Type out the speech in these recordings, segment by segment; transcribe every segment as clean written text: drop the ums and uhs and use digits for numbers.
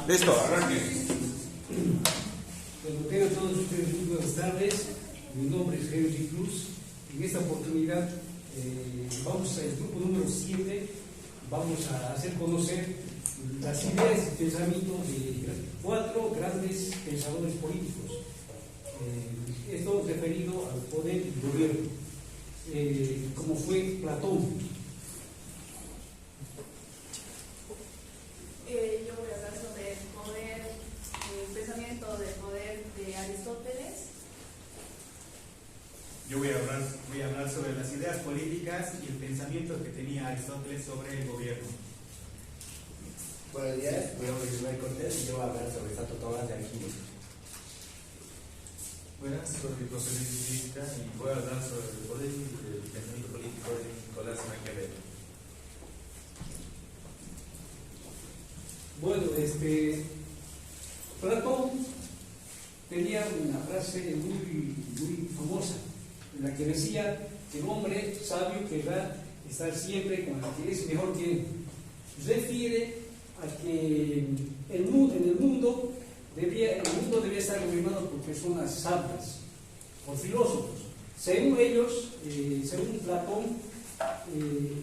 Listo, arranque. Bueno, tengan todos ustedes muy buenas tardes. Mi nombre es Henry Cruz. En esta oportunidad, vamos al grupo número 7, vamos a hacer conocer las ideas y pensamientos de 4 grandes pensadores políticos. Esto referido al poder y gobierno, como fue Platón. Yo voy a hablar sobre el poder, el pensamiento del poder de Aristóteles. Yo voy a hablar sobre las ideas políticas y el pensamiento que tenía Aristóteles sobre el gobierno. Buenos días, mi nombre es Ismael Cortés y yo voy a hablar sobre Santo Tomás de Aquino. Buenas, soy José Luis Vizca y voy a hablar sobre el poder y el pensamiento político de Nicolás Maquiavelo. Bueno, Platón tenía una frase muy famosa, en la que decía que el hombre sabio querrá estar siempre con el que es mejor que él. Refiere a que en el mundo debía estar gobernado por personas sabias, por filósofos. Según ellos, según Platón,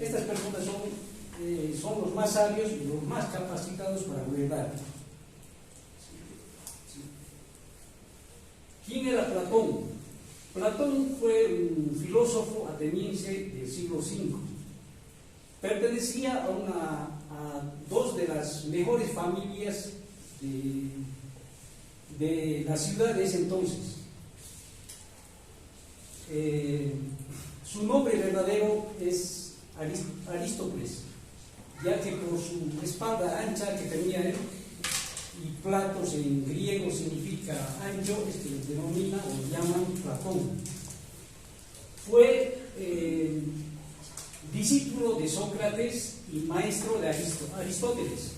estas personas son los más sabios y los más capacitados para gobernar. ¿Quién era Platón? Platón fue un filósofo ateniense del siglo V. Pertenecía a dos de las mejores familias de la ciudad de ese entonces. Su nombre verdadero es Aristóteles, ya que por su espalda ancha que tenía él, y platos en griego significa ancho, es que lo denomina o llaman Platón. Fue discípulo de Sócrates y maestro de Aristóteles.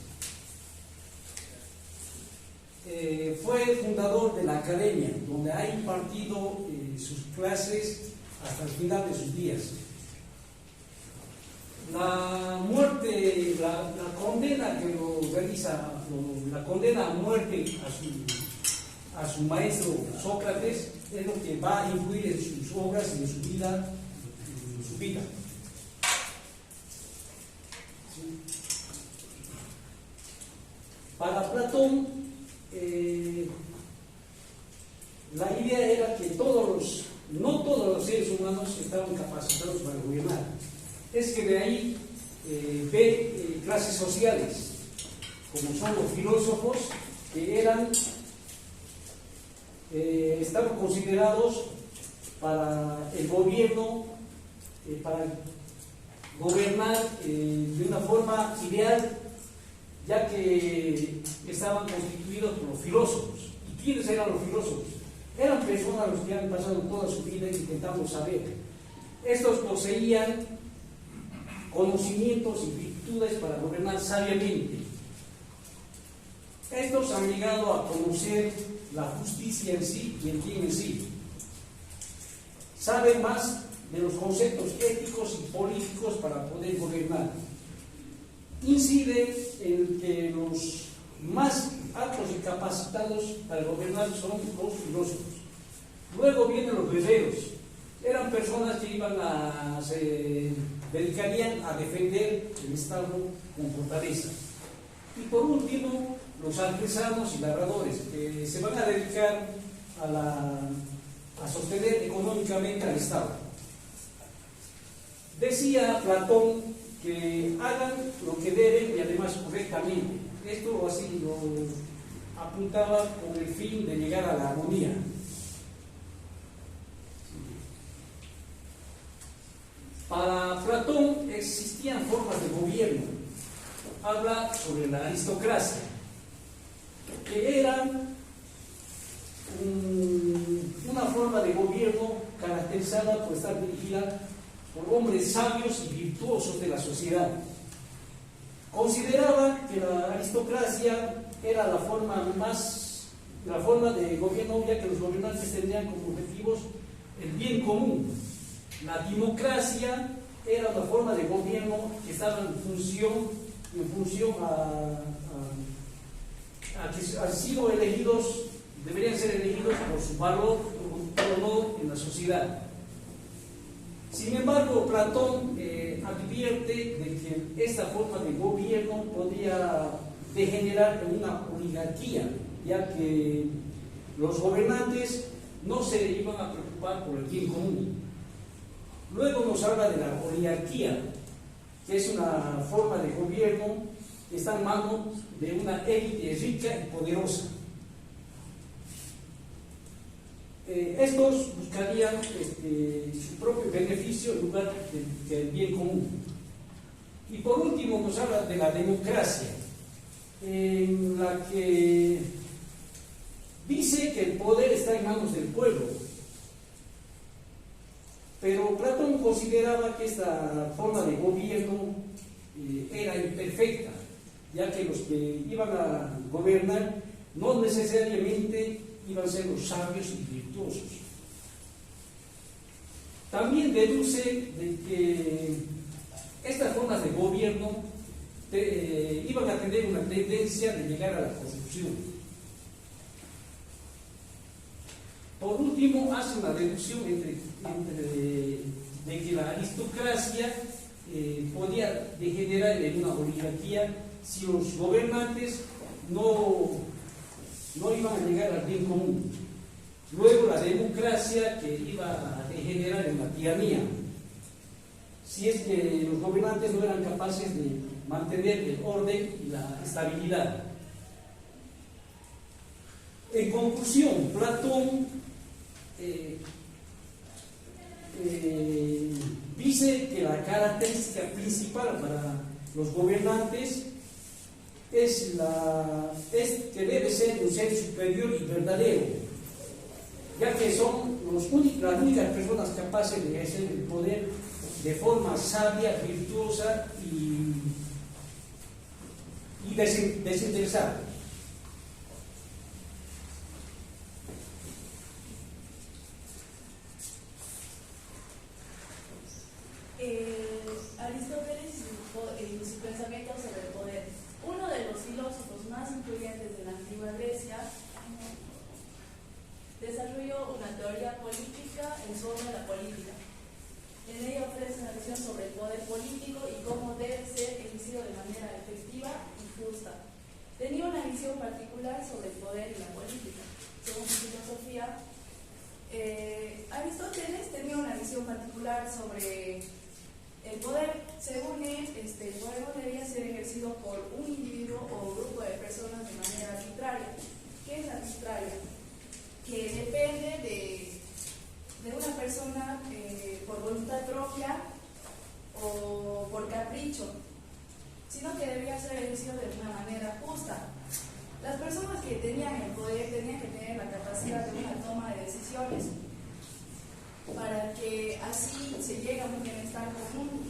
Fue fundador de la academia, donde ha impartido sus clases hasta el final de sus días. La muerte, la condena que lo realiza, la condena a muerte a su maestro Sócrates, es lo que va a influir en sus obras y en su vida. ¿Sí? Para Platón, la idea era que no todos los seres humanos estaban capacitados para gobernar. Es que de ahí ve clases sociales, como son los filósofos, que estaban considerados para el gobierno, para gobernar de una forma ideal, ya que estaban constituidos por los filósofos. ¿Y quiénes eran los filósofos? Eran personas los que han pasado toda su vida intentando saber. Estos poseían conocimientos y virtudes para gobernar sabiamente. Estos han llegado a conocer la justicia en sí y el bien en sí. Saben más de los conceptos éticos y políticos para poder gobernar. Incide en que los más aptos y capacitados para gobernar son los filósofos. Luego vienen los guerreros. Eran personas que se dedicarían a defender el Estado con fortaleza. Y por último, los artesanos y labradores, que se van a dedicar a sostener económicamente al Estado. Decía Platón que hagan lo que deben y además correctamente. Esto así lo apuntaba con el fin de llegar a la armonía. Para Platón existían formas de gobierno. Habla sobre la aristocracia, que era una forma de gobierno caracterizada por estar dirigida por hombres sabios y virtuosos de la sociedad. Consideraba que la aristocracia era la forma de gobierno, ya que los gobernantes tendrían como objetivos el bien común. La democracia era una forma de gobierno que estaba en función han sido elegidos, deberían ser elegidos por su valor en la sociedad. Sin embargo, Platón advierte de que esta forma de gobierno podría degenerar en una oligarquía, ya que los gobernantes no se iban a preocupar por el bien común. Luego nos habla de la oligarquía, que es una forma de gobierno que está en manos de una élite rica y poderosa. Estos buscarían su propio beneficio en lugar del bien común. Y por último nos habla de la democracia, en la que dice que el poder está en manos del pueblo. Pero Platón consideraba que esta forma de gobierno era imperfecta, ya que los que iban a gobernar no necesariamente iban a ser los sabios y virtuosos. También deduce de que estas formas de gobierno iban a tener una tendencia de llegar a la corrupción. Por último, hace una deducción de que la aristocracia podía degenerar en una oligarquía si los gobernantes no iban a llegar al bien común. Luego la democracia, que iba a degenerar en la tiranía, si es que los gobernantes no eran capaces de mantener el orden y la estabilidad. En conclusión, Platón dice que la característica principal para los gobernantes es que debe ser un ser superior y verdadero, ya que son las únicas personas capaces de ejercer el poder de forma sabia, virtuosa y desinteresada. Aristóteles y su pensamiento sobre el poder. Uno de los filósofos más influyentes de la antigua Grecia desarrolló una teoría política en torno a la política. En ella ofrece una visión sobre el poder político y cómo debe ser ejercido de manera efectiva y justa. Tenía una visión particular sobre el poder y la política. Según su filosofía, Aristóteles tenía una visión particular sobre el poder. Según él, el poder no debía ser ejercido por un individuo o grupo de personas de manera arbitraria. ¿Qué es arbitraria? Que depende de una persona por voluntad propia o por capricho, sino que debía ser ejercido de una manera justa. Las personas que tenían el poder tenían que tener la capacidad de una toma de decisiones para que así se llegue a un bienestar común.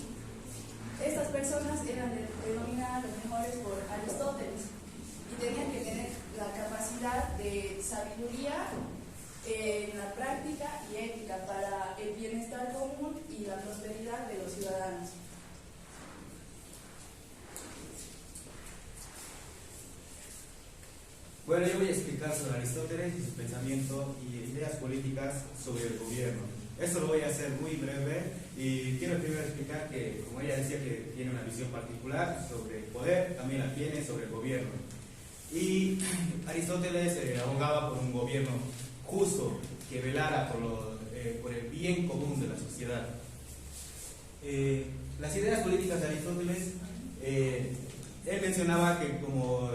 Estas personas eran denominadas los mejores por Aristóteles y tenían que tener la capacidad de sabiduría en la práctica y ética para el bienestar común y la prosperidad de los ciudadanos. Bueno, yo voy a explicar sobre Aristóteles y su pensamiento y ideas políticas sobre el gobierno. Esto lo voy a hacer muy breve y quiero primero explicar que, como ella decía, que tiene una visión particular sobre el poder, también la tiene sobre el gobierno. Y Aristóteles abogaba por un gobierno justo que velara por el bien común de la sociedad. Las ideas políticas de Aristóteles, él mencionaba que como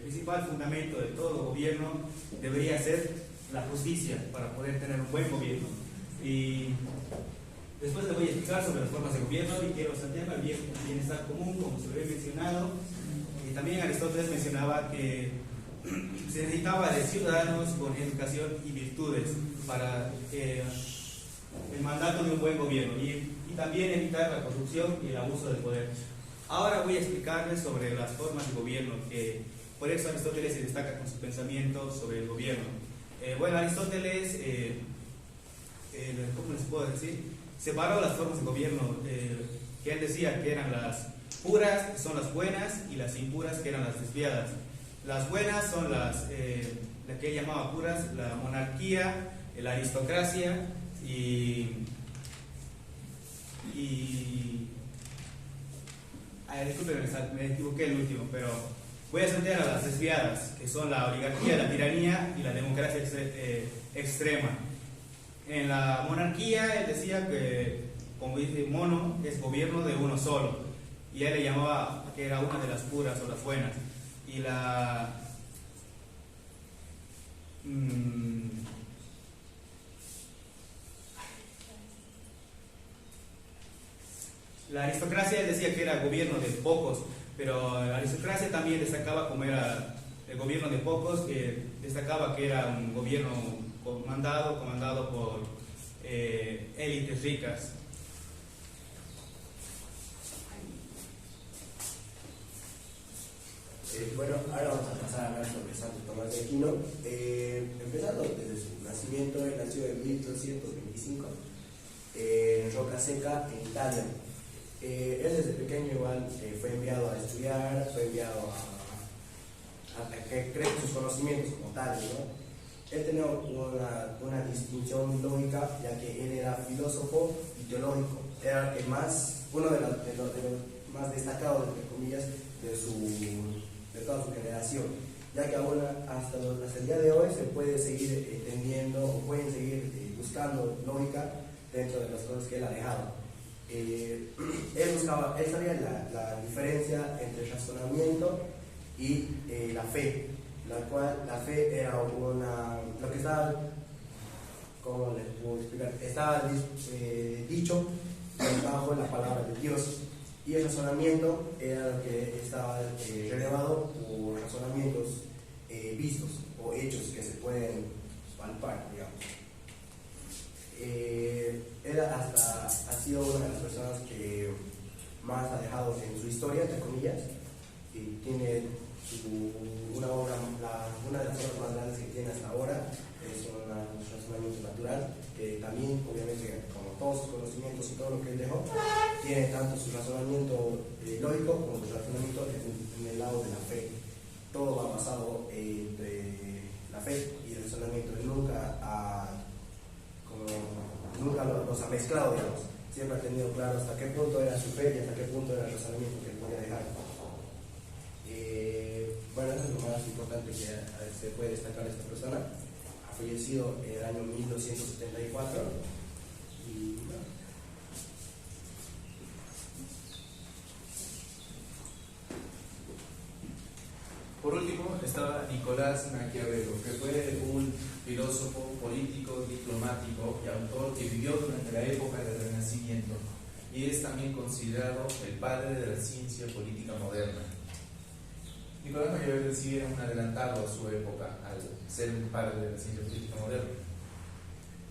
principal fundamento de todo gobierno debería ser la justicia para poder tener un buen gobierno. Y después le voy a explicar sobre las formas de gobierno y quiero saltearme al bienestar común, como se lo he mencionado. Y también Aristóteles mencionaba que se necesitaba de ciudadanos con educación y virtudes para el mandato de un buen gobierno y también evitar la corrupción y el abuso del poder. Ahora voy a explicarles sobre las formas de gobierno, que por eso Aristóteles se destaca con su pensamiento sobre el gobierno. Bueno, Aristóteles, ¿cómo les puedo decir? Separó las formas de gobierno que él decía que eran las puras, que son las buenas, y las impuras, que eran las desviadas. las buenas son las que él llamaba puras, la monarquía, la aristocracia disculpen, me equivoqué el último, pero voy a saltear a las desviadas, que son la oligarquía, la tiranía y la democracia extrema. En la monarquía él decía que, como dice Mono, es gobierno de uno solo, y él le llamaba que era una de las puras o las buenas. Y la aristocracia, él decía que era gobierno de pocos, pero la aristocracia también destacaba como era el gobierno de pocos, que destacaba que era un gobierno comandado por élites ricas. Bueno, ahora vamos a pasar a hablar sobre Santo Tomás de Aquino. Empezando desde su nacimiento, él nació en 1225 en Roca Seca, en Italia. Él desde pequeño igual fue enviado a estudiar, fue enviado a que cree sus conocimientos como tal, ¿no? Él tenía una distinción lógica, ya que él era filósofo y teológico. Era uno de los más destacados, entre comillas, de toda su generación, ya que aún hasta el día de hoy se puede seguir entendiendo o pueden seguir buscando lógica dentro de las cosas que él ha dejado. Él sabía la diferencia entre el razonamiento y la fe, la cual la fe era lo que estaba, ¿cómo les puedo explicar? Estaba dicho bajo la palabra de Dios, y el razonamiento era lo que estaba relevado por razonamientos vistos o hechos que se pueden palpar, digamos. Él ha sido una de las personas que más ha dejado en su historia, entre comillas, y tiene una de las obras más grandes que tiene hasta ahora, es un razonamiento natural, que también, obviamente, como todos sus conocimientos y todo lo que él dejó, tiene tanto su razonamiento lógico como su razonamiento en el lado de la fe. Todo va basado entre la fe y el razonamiento. Él nunca los ha mezclado, digamos. Siempre ha tenido claro hasta qué punto era su fe y hasta qué punto era el razonamiento que él podía dejar. Bueno, eso es lo más importante que se puede destacar de esta persona. Ha fallecido en el año 1274 y bueno. Por último estaba Nicolás Maquiavelo, que fue un filósofo, político, diplomático y autor que vivió durante la época del Renacimiento y es también considerado el padre de la ciencia política moderna. Nicolás Maquiavelo sí era un adelantado a su época al ser un padre de la ciencia política moderna.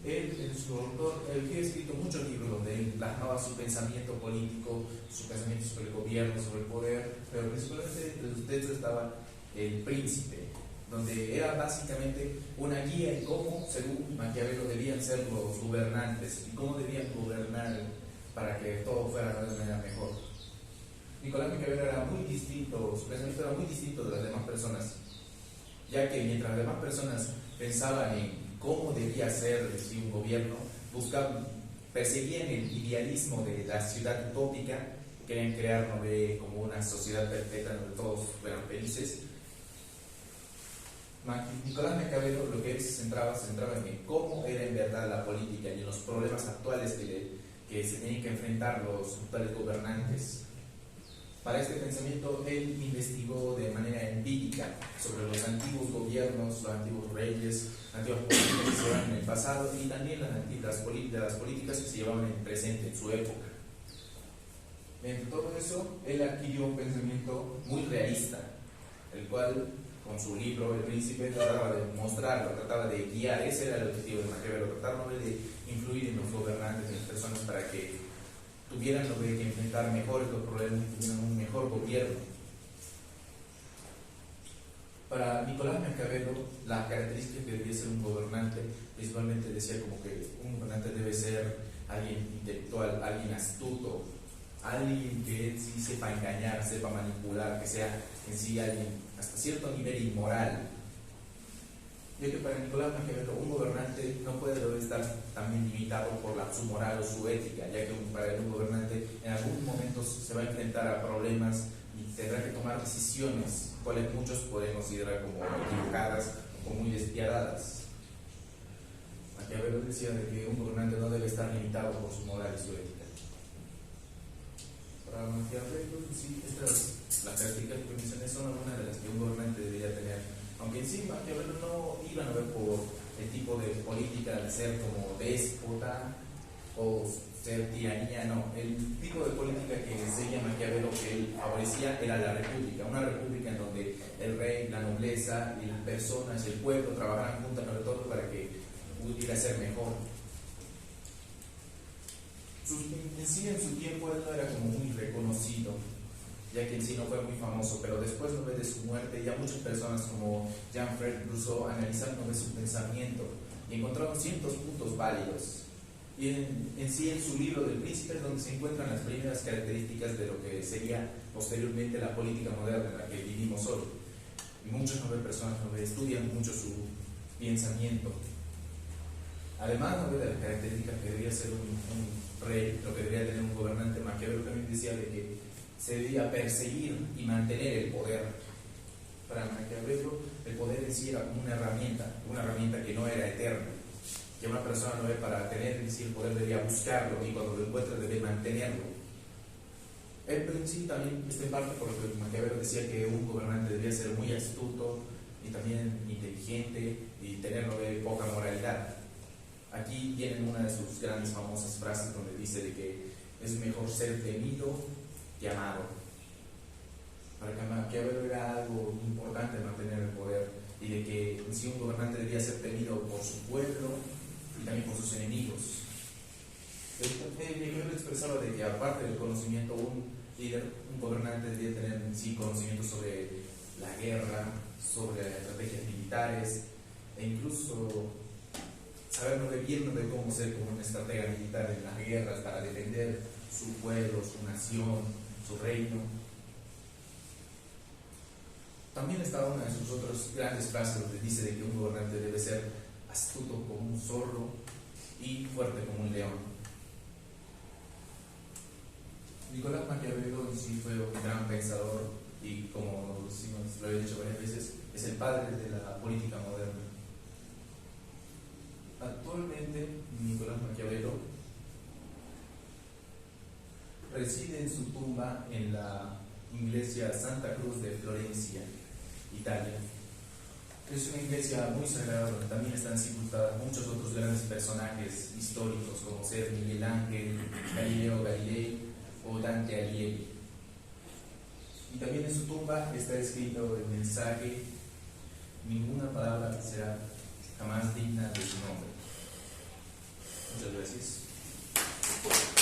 Él ha escrito muchos libros donde él plasmaba su pensamiento político, su pensamiento sobre el gobierno, sobre el poder, pero principalmente entre sus textos estaba El Príncipe, donde era básicamente una guía de cómo, según Maquiavelo, debían ser los gobernantes y cómo debían gobernar para que todo fuera de manera mejor. Nicolás Maquiavelo era muy distinto, su pensamiento era muy distinto de las demás personas, ya que mientras las demás personas pensaban en cómo debía ser un gobierno, perseguían el idealismo de la ciudad utópica, querían crear como una sociedad perfecta donde todos fueran felices. Nicolás Maquiavelo lo que se centraba en cómo era en verdad la política y en los problemas actuales que se tenían que enfrentar los actuales gobernantes. Para este pensamiento, él investigó de manera empírica sobre los antiguos gobiernos, los antiguos reyes, las antiguas políticas que se llevaban en el pasado y también las políticas que se llevaban en el presente, en su época. Entre todo eso, él adquirió un pensamiento muy realista, el cual, con su libro El Príncipe, trataba de mostrarlo, trataba de guiar. Ese era el objetivo de Maquiavelo, tratar de influir en los gobernantes, en las personas, para que tuvieran que enfrentar mejor estos problemas y tuvieran un mejor gobierno. Para Nicolás Maquiavelo, las características que debía ser un gobernante, principalmente decía como que un gobernante debe ser alguien intelectual, alguien astuto, alguien que sí sepa engañar, sepa manipular, que sea en sí alguien hasta cierto nivel inmoral, ya que para Nicolás Maquiavelo un gobernante no puede estar también limitado por su moral o su ética, ya que para un gobernante en algún momento se va a enfrentar a problemas y tendrá que tomar decisiones, cuales muchos pueden considerar como equivocadas o muy despiadadas. Maquiavelo decía de que un gobernante no debe estar limitado por su moral y su ética. Para Maquiavelo, sí, las características que mencioné son algunas de las que un gobernante debería tener. Aunque en sí Maquiavelo no iba a ver por el tipo de política de ser como déspota o ser tiranía, no. El tipo de política que seguía Maquiavelo que él favorecía era la república, una república en donde el rey, la nobleza y las personas, el pueblo trabajaran juntos sobre todo para que pudiera ser mejor. En sí en su tiempo él no era como muy reconocido, ya que en sí no fue muy famoso, pero después de su muerte ya muchas personas como Jean-Fred Rousseau analizaron su pensamiento y encontraron ciertos puntos válidos. Y en sí en su libro del Príncipe es donde se encuentran las primeras características de lo que sería posteriormente la política moderna en la que vivimos hoy. Y muchas personas estudian mucho su pensamiento. Además de las características que debería ser un rey, lo que debería tener un gobernante, Maquiavelo también decía de que se debía perseguir y mantener el poder. Para Maquiavelo, el poder en sí era como una herramienta que no era eterna, que una persona no debe para tener en sí el poder debía buscarlo y cuando lo encuentra debe mantenerlo. Él en sí también está en parte por lo que Maquiavelo decía que un gobernante debía ser muy astuto y también inteligente y tener poca moralidad. Aquí tienen una de sus grandes famosas frases donde dice de que es mejor ser temido que amado. Para que Maquiavelo era algo importante mantener el poder y de que en sí un gobernante debía ser temido por su pueblo y también por sus enemigos. Maquiavelo expresaba de que aparte del conocimiento un líder, un gobernante debía tener en sí conocimiento sobre la guerra, sobre las estrategias militares e incluso saber bien de cómo ser como una estratega militar en las guerras para defender su pueblo, su nación, su reino. También estaba una de sus otras grandes frases donde dice de que un gobernante debe ser astuto como un zorro y fuerte como un león. Nicolás Maquiavelo en sí fue un gran pensador y como lo he dicho varias veces, es el padre de la política moderna. Actualmente Nicolás Maquiavelo reside en su tumba en la iglesia Santa Cruz de Florencia, Italia. Es una iglesia muy sagrada donde también están sepultados muchos otros grandes personajes históricos como ser Miguel Ángel, Galileo Galilei o Dante Alighieri. Y también en su tumba está escrito el mensaje: ninguna palabra será jamás digna de su nombre. Muchas gracias.